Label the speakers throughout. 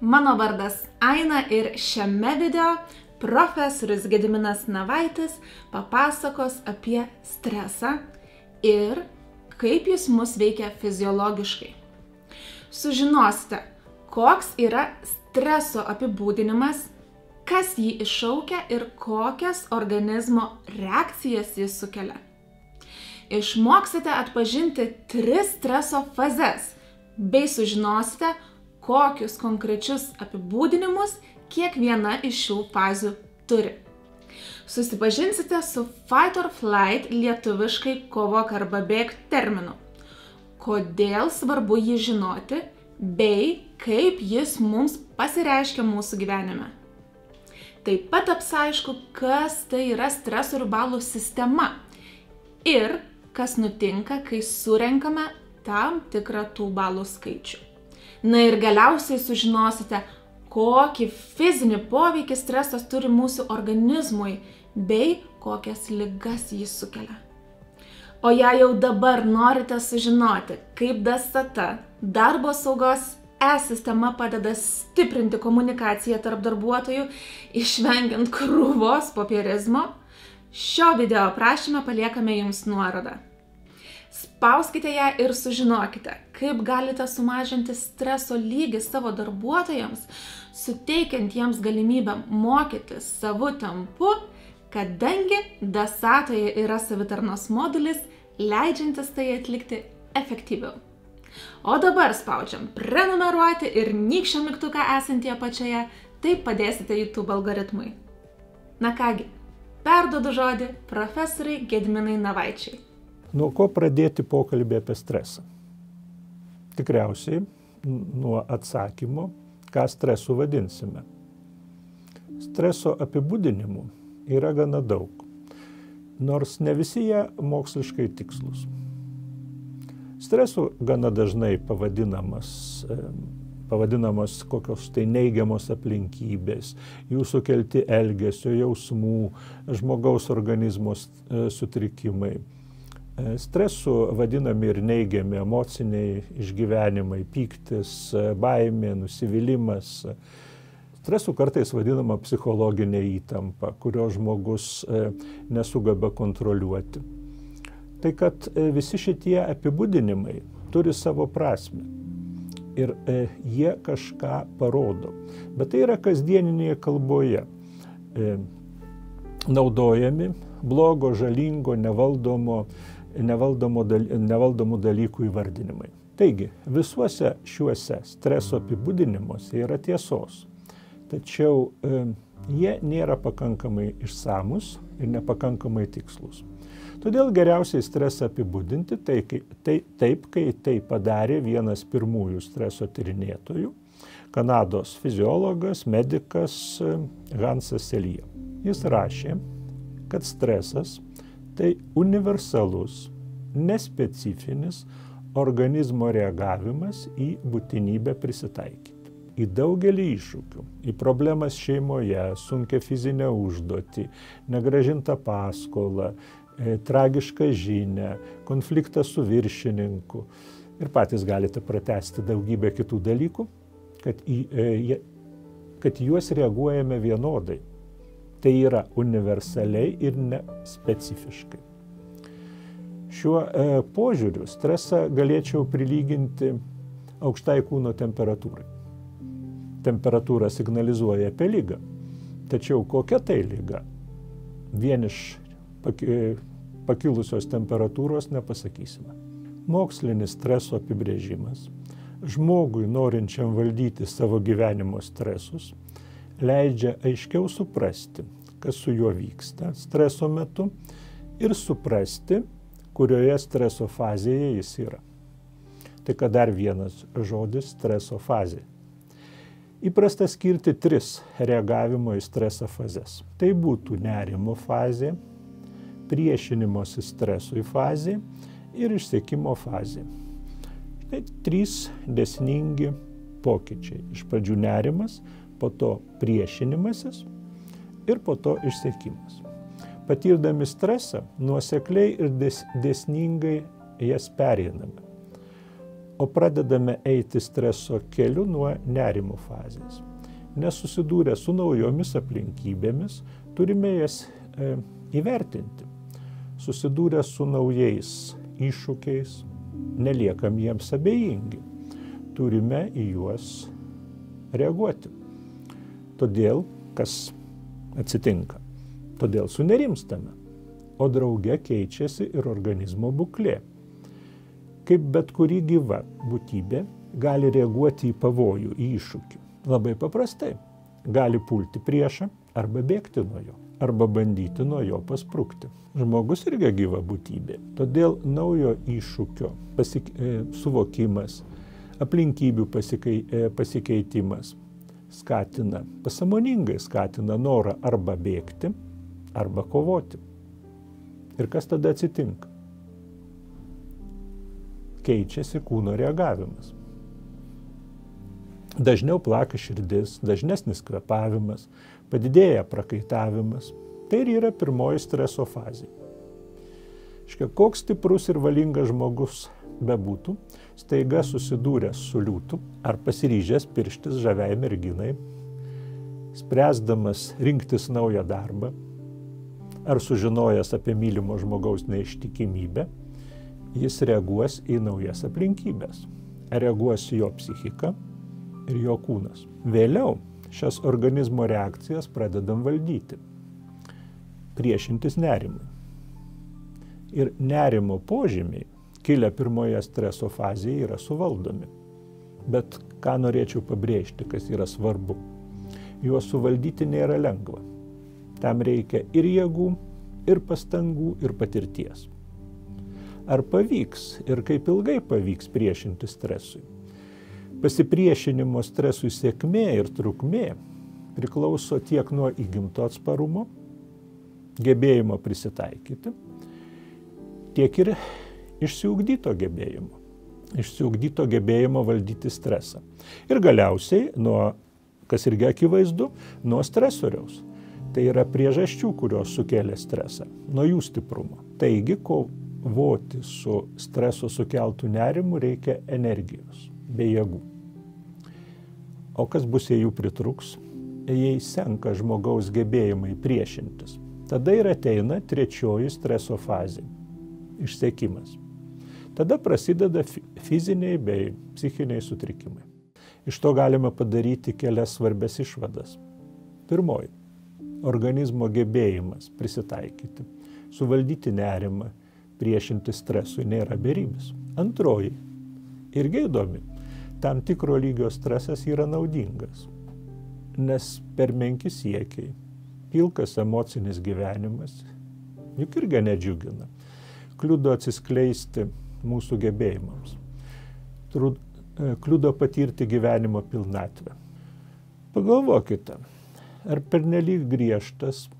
Speaker 1: Mano vardas Aina ir šiame video profesorius Gediminas Navaitis papasakos apie stresą ir kaip jis mus veikia fiziologiškai. Sužinosite, koks yra streso apibūdinimas, kas jį iššaukia ir kokias organizmo reakcijas jis sukelia. Išmoksite atpažinti 3 streso fazes bei sužinosite, kokius konkrečius apibūdinimus kiekviena iš šių fazių turi. Susipažinsite su fight or flight, lietuviškai kovok arba bėk terminu, kodėl svarbu jį žinoti bei kaip jis mums pasireiškia mūsų gyvenime. Taip pat apsaišku, kas tai yra stresorių balų sistema ir kas nutinka, kai surenkame tam tikrą tų balų skaičių. Na ir galiausiai sužinosite, kokį fizinį poveikį stresas turi mūsų organizmui bei kokias ligas jis sukelia. O jei jau dabar norite sužinoti, kaip DST, darbo saugos e-sistema padeda stiprinti komunikaciją tarp darbuotojų, išvengiant krūvos popierizmo, šio video aprašyme paliekame jums nuorodą. Spauskite ją ir sužinokite, kaip galite sumažinti streso lygį savo darbuotojams, suteikiant jiems galimybę mokytis savu tempu, kadangi DASAToje yra savitarnos modulis, leidžiantis tai atlikti efektyviau. O dabar spaudžiam prenumeruoti ir nykščio mygtuką esantį apačioje, taip padėsite YouTube algoritmui. Na kągi, perduodu žodį profesoriui Gediminui Navaičiui.
Speaker 2: Nuo ko pradėti pokalbį apie stresą? Tikriausiai nuo atsakymo, ką stresu vadinsime. Streso apibūdinimų yra gana daug, nors ne visi jie moksliškai tikslus. Stresu gana dažnai pavadinamas kokios tai neigiamos aplinkybės, jų sukelti elgesio, jausmų, žmogaus organizmo sutrikimai. Stresu vadinami ir neigiami emociniai išgyvenimai, pyktis, baimė, nusivylimas. Stresu kartais vadinama psichologinė įtampa, kurio žmogus nesugeba kontroliuoti. Tai kad visi šitie apibūdinimai turi savo prasmę ir jie kažką parodo. Bet tai yra kasdieninėje kalboje naudojami blogo, žalingo, nevaldomų dalykų įvardinimai. Taigi, visuose šiuose streso apibūdinimuose yra tiesos, tačiau jie nėra pakankamai išsamus ir nepakankamai tikslus. Todėl geriausiai stresą apibūdinti taip, kai tai padarė vienas pirmųjų streso tyrinėtojų, Kanados fiziologas, medikas Hansas Selye. Jis rašė, kad stresas tai universalus, nespecifinis organizmo reagavimas į būtinybę prisitaikyti. Į daugelį iššūkių, į problemas šeimoje, sunkią fizinę užduotį, negrąžintą paskolą, tragišką žinią, konfliktą su viršininku. Ir patys galite pratęsti daugybę kitų dalykų, kad juos reaguojame vienodai. Tai yra universaliai ir nespecifiškai. Šiuo požiūriu stresą galėčiau prilyginti aukštai kūno temperatūrai. Temperatūra signalizuoja apie ligą, tačiau kokia tai liga? Vien iš pakilusios temperatūros nepasakysime. Mokslinis streso apibrėžimas žmogui norinčiam valdyti savo gyvenimo stresus leidžia aiškiau suprasti, kas su juo vyksta streso metu ir suprasti, kurioje streso fazėje jis yra. Tai kad dar vienas žodis – streso fazė. Įprasta skirti 3 reagavimo į stresą fazes. Tai būtų nerimo fazė, priešinimosi stresui fazė ir išsekimo fazė. Tai 3 dėsningi pokyčiai. Iš pradžių nerimas, po to priešinimasis ir po to išsekimas. Patirdami stresą, nuosekliai ir dėsningai jas pereiname. o pradedame eiti streso keliu nuo nerimo fazės. Nes susidūrę su naujomis aplinkybėmis, turime jas įvertinti. Susidūrę su naujais iššūkiais, neliekam jiems abejingi. Turime į juos reaguoti. Todėl, kas atsitinka? Todėl sunerimstame, o drauge keičiasi ir organizmo būklė. Kaip bet kuri gyva būtybė gali reaguoti į pavojų, į iššūkį. Labai paprastai. Gali pulti priešą arba bėgti nuo jo, arba bandyti nuo jo pasprukti. Žmogus irgi gyva būtybė. Todėl naujo iššūkio suvokimas, aplinkybių pasikeitimas pasąmoningai skatina norą arba bėgti, arba kovoti. Ir kas tada atsitinka? Keičiasi kūno reagavimas. Dažniau plaka širdis, dažnesnis kvėpavimas, padidėja prakaitavimas. Tai ir yra pirmoji streso fazė. Koks stiprus ir valingas žmogus bebūtų, staiga susidūręs su liūtu ar pasiryžęs pirštis žaviai merginai, spręsdamas rinktis naują darbą, ar sužinojęs apie mylimo žmogaus neištikimybę, jis reaguos į naujas aplinkybės. Reaguos jo psichika ir jo kūnas. Vėliau šias organizmo reakcijas pradedam valdyti, priešintis nerimui. Ir nerimo požymiai, kilę pirmoje streso fazėje, yra suvaldomi. Bet ką norėčiau pabrėžti, kas yra svarbu, juos suvaldyti nėra lengva. Tam reikia ir jėgų, ir pastangų, ir patirties. Ar pavyks ir kaip ilgai pavyks priešinti stresui? Pasipriešinimo stresui sėkmė ir trukmė priklauso tiek nuo įgimto atsparumo, gebėjimo prisitaikyti, tiek ir išsiugdyto gebėjimo valdyti stresą. Ir galiausiai, kas irgi akivaizdu, nuo stresoriaus. Tai yra priežasčių, kurios sukėlė stresą, nuo jų stiprumo. Taigi, kovoti su streso sukeltų nerimu reikia energijos bei jėgų. O kas bus, jei jų pritruks, jei senka žmogaus gebėjimai priešintis? Tada ir ateina trečioji streso fazė – išsekimas. Tada prasideda fiziniai bei psichiniai sutrikimai. Iš to galima padaryti kelias svarbias išvadas. Pirmoji – organizmo gebėjimas prisitaikyti, suvaldyti nerimą, priešinti stresui nėra beribis. Antroji – irgi įdomi. Tam tikro lygio stresas yra naudingas, nes per menki siekiai, pilkas emocinis gyvenimas, juk irgi nedžiugina, kliudo atsiskleisti mūsų gebėjimams, kliudo patirti gyvenimo pilnatvę. Pagalvokite, ar pernelyg griežtas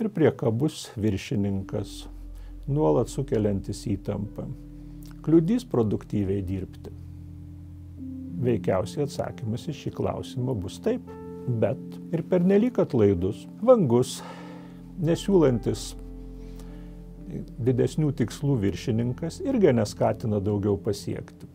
Speaker 2: ir priekabus viršininkas, nuolat sukeliantis įtampą, kliudys produktyviai dirbti? Veikiausiai atsakymas į šį klausimą bus taip, bet ir pernelyg atlaidus, vangus, nesiūlantis didesnių tikslų viršininkas irgi neskatina daugiau pasiekti.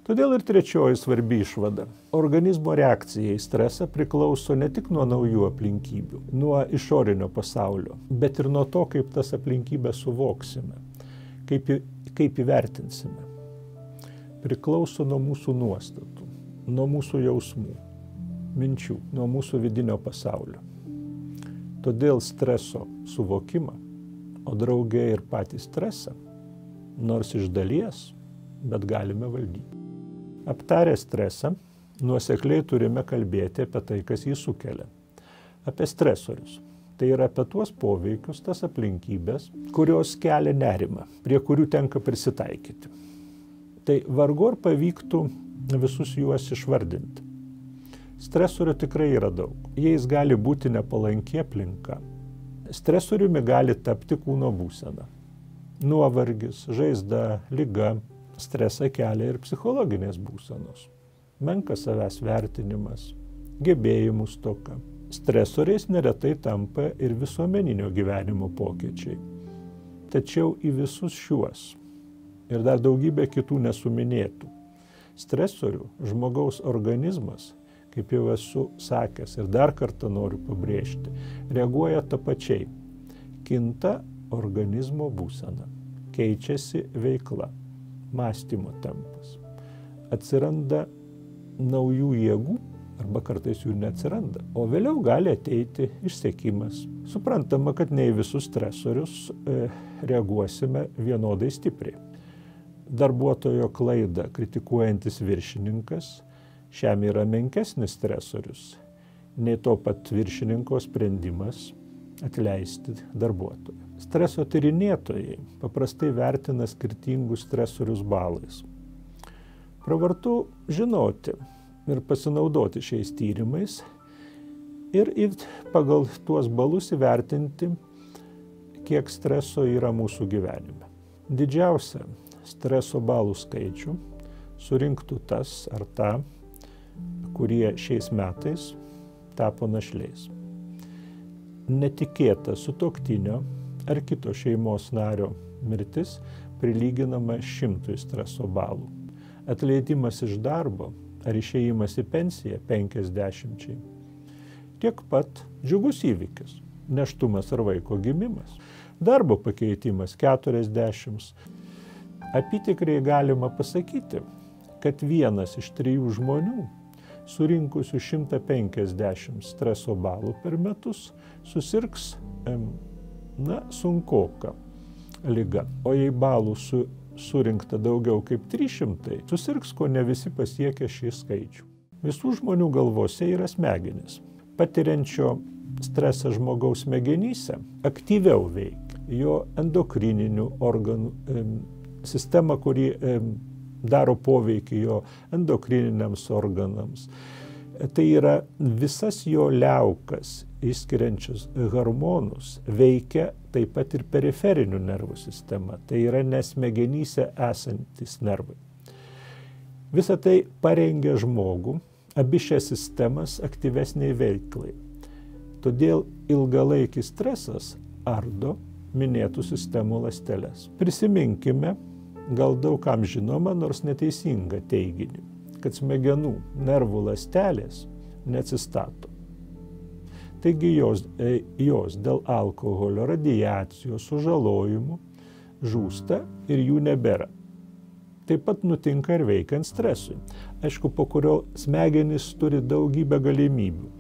Speaker 2: Todėl ir trečioji svarbi išvada. Organizmo reakcija į stresą priklauso ne tik nuo naujų aplinkybių, nuo išorinio pasaulio, bet ir nuo to, kaip tas aplinkybės suvoksime, kaip įvertinsime. Priklauso nuo mūsų nuostatų, nuo mūsų jausmų, minčių, nuo mūsų vidinio pasaulio. Todėl streso suvokimą, o drauge ir patį stresą, nors iš dalies, bet galime valdyti. Aptarę stresą, nuosekliai turime kalbėti apie tai, kas jį sukelia. Apie stresorius. Tai yra apie tuos poveikius, tas aplinkybės, kurios kelia nerimą, prie kurių tenka prisitaikyti. Tai vargu ar pavyktų visus juos išvardinti. Stresorių tikrai yra daug. Jais gali būti nepalanki aplinka. Stresoriumi gali tapti kūno būsena. Nuovargis, žaizda, liga. Stresą kelia ir psichologinės būsenos. Menkas savęs vertinimas, gebėjimų stoka. Stresoriais neretai tampa ir visuomeninio gyvenimo pokyčiai. Tačiau į visus šiuos ir dar daugybė kitų nesuminėtų stresorių žmogaus organizmas, kaip jau esu sakęs ir dar kartą noriu pabrėžti, reaguoja tapačiai. Kinta organizmo būsena, keičiasi veikla, mąstymo tempas. Atsiranda naujų jėgų, arba kartais jų neatsiranda, o vėliau gali ateiti išsekimas. Suprantama, kad ne į visus stresorius reaguosime vienodai stipriai. Darbuotojo klaidą kritikuojantis viršininkas šiam yra menkesnis stresorius, nei to pat viršininko sprendimas atleisti darbuotoją. Streso tyrinėtojai paprastai vertina skirtingus stresorius balais. Pravartu žinoti ir pasinaudoti šiais tyrimais ir pagal tuos balus įvertinti, kiek streso yra mūsų gyvenime. Didžiausią streso balų skaičių surinktų tas ar ta, kurie šiais metais tapo našliais. Netikėta sutuoktinio ar kito šeimos nario mirtis prilyginama 100 streso balų. Atleidimas iš darbo ar išėjimas į pensiją 50. Tiek pat džiugus įvykis, nėštumas ar vaiko gimimas. Darbo pakeitimas 40. Apytikriai galima pasakyti, kad 1 iš 3 žmonių surinkusių 150 streso balų per metus susirgs sunkoka liga. O jei balų surinkta daugiau kaip 300, susirgs, ko ne visi pasiekia šį skaičių. Visų žmonių galvose yra smegenys. Patiriančio stresą žmogaus smegenyse aktyviau veikia jo endokrininių organų sistema, kuri daro poveikį jo endokrininiams organams. Tai yra visas jo liaukas išskiriančius hormonus veikia taip pat ir periferinių nervų sistema. Tai yra nesmegenyse esantis nervai. Visą tai parengia žmogų, abi šias sistemas aktyvesniai veiklai. Todėl ilgalaikis stresas ardo minėtų sistemų ląsteles. Prisiminkime, gal daug kam žinoma, nors neteisinga teiginį, kad smegenų nervų ląstelės neatsistato. Taigi jos dėl alkoholio, radiacijos, sužalojimų žūsta ir jų nebėra. Taip pat nutinka ir veikiant stresui. Aišku, po kurio smegenys turi daugybę galimybių.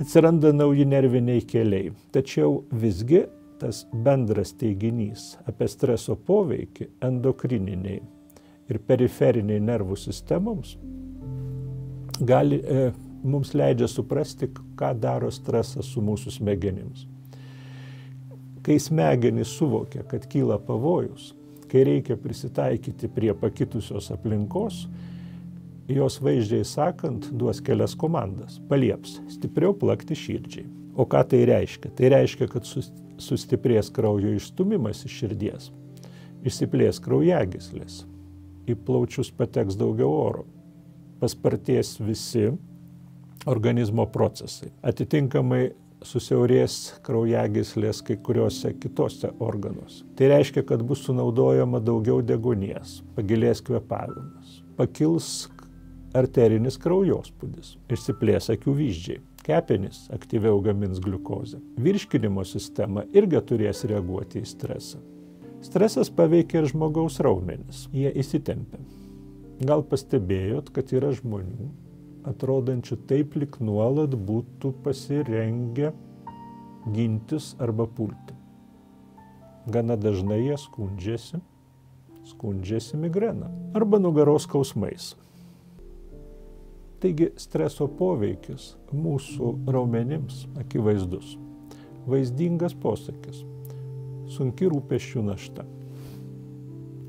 Speaker 2: Atsiranda nauji nerviniai keliai. Tačiau visgi tas bendras teiginys apie streso poveikį endokrininiai ir periferiniai nervų sistemoms mums leidžia suprasti, ką daro stresas su mūsų smegenims. Kai smegenys suvokia, kad kyla pavojus, kai reikia prisitaikyti prie pakitusios aplinkos, jos vaizdžiai sakant duos kelias komandas, palieps stipriau plakti širdžiai. O ką tai reiškia? Tai reiškia, kad sustiprės kraujo išstūmimas iš širdies, išsiplės kraujagyslės, į plaučius pateks daugiau oro, paspartės visi organizmo procesai. Atitinkamai susiaurės kraujagyslės kai kuriuose kitose organuose. Tai reiškia, kad bus sunaudojama daugiau deguonies, pagilės kvėpavimas, pakils arterinis kraujospūdis, išsiplės akių vyzdžiai. Kepenys aktyviau gamins gliukozę. Virškinimo sistema irgi turės reaguoti į stresą. Stresas paveikia ir žmogaus raumenis. Jie įsitempia. Gal pastebėjot, kad yra žmonių, atrodančių taip, lyg nuolat būtų pasirengę gintis arba pulti. Gana dažnai jie skundžiasi migrena arba nugaros skausmais. Taigi streso poveikis mūsų raumenims akivaizdus. Vaizdingas posakis. Sunki rūpesčių našta.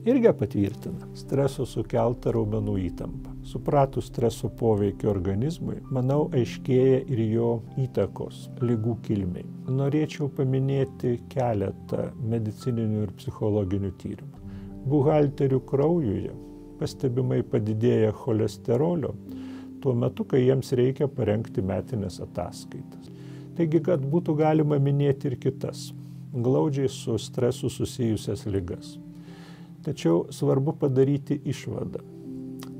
Speaker 2: Irgi patvirtina streso sukeltą raumenų įtampą. Supratus streso poveikį organizmui, manau, aiškėja ir jo įtakos ligų kilmei. Norėčiau paminėti keletą medicininių ir psichologinių tyrimų. Buhalterių kraujuje pastebimai padidėja cholesterolio tuo metu, kai jiems reikia parengti metinės ataskaitas. Taigi, kad būtų galima minėti ir kitas, glaudžiai su stresu susijusias ligas. Tačiau svarbu padaryti išvadą.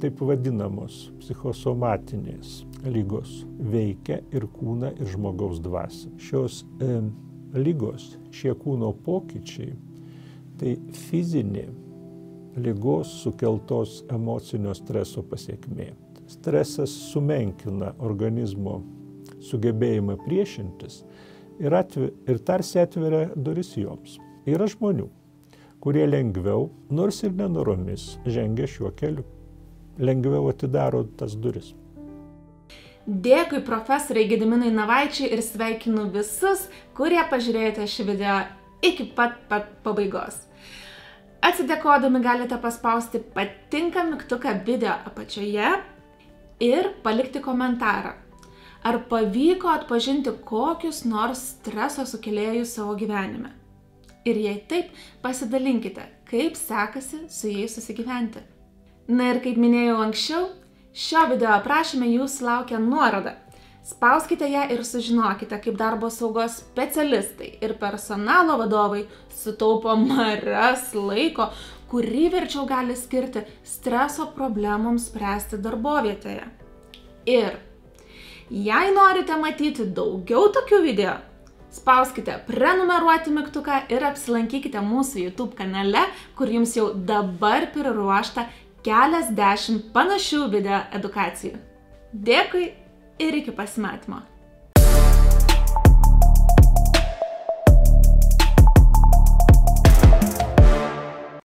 Speaker 2: Taip vadinamos psichosomatinės ligos veikia ir kūną, ir žmogaus dvasią. Šios ligos, šie kūno pokyčiai, tai fizinė ligos sukeltos emocinio streso pasekmė. Stresas sumenkina organizmo sugebėjimą priešintis ir tarsi atveria duris joms. Yra žmonių, kurie lengviau, nors ir nenoromis, žengia šiuo keliu. Lengviau atidaro tas duris.
Speaker 1: Dėkui profesoriai Gediminui Navaičiui ir sveikinu visus, kurie pažiūrėjote šį video iki pat pabaigos. Atsidėkodami galite paspausti patinka mygtuką video apačioje ir palikti komentarą. Ar pavyko atpažinti kokius nors streso sukėlėjus savo gyvenime? Ir jei taip, pasidalinkite, kaip sekasi su jais susigyventi. Na ir kaip minėjau anksčiau, šio video aprašyme jūsų laukia nuoroda. Spauskite ją ir sužinokite, kaip darbo saugos specialistai ir personalo vadovai sutaupo maras laiko, kurį verčiau gali skirti streso problemoms spręsti darbovietėje. Ir jei norite matyti daugiau tokių video, spauskite prenumeruoti mygtuką ir apsilankykite mūsų YouTube kanale, kur jums jau dabar priruošta keliasdešimt panašių video edukacijų. Dėkui ir iki pasimatymo.